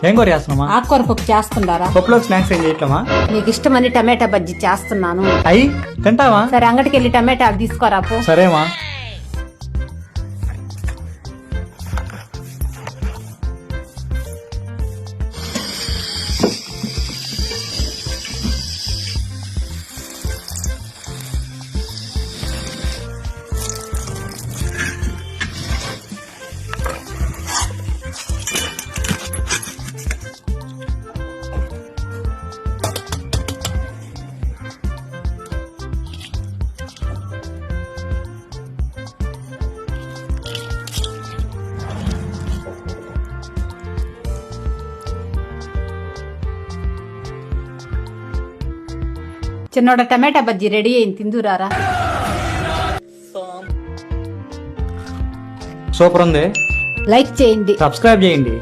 ఏం కూర చేస్తున్నామా? ఆకుకూర పప్పు చేస్తున్నారా? పప్పులో స్నాక్స్ ఏం చేయట్లేమా? నీకు ఇష్టమని టమాటా బజ్జీ చేస్తున్నాను. అయ్యి తింటావా? సరే అంగడికి వెళ్ళి టమాటాలు తీసుకోరా పో. సరేమా. చిన్నోడ టమాటా బజ్జీ రెడీ అయింది, తిందురారా. సూపర్ ఉంది. లైక్ చేయండి, సబ్స్క్రైబ్ చేయండి.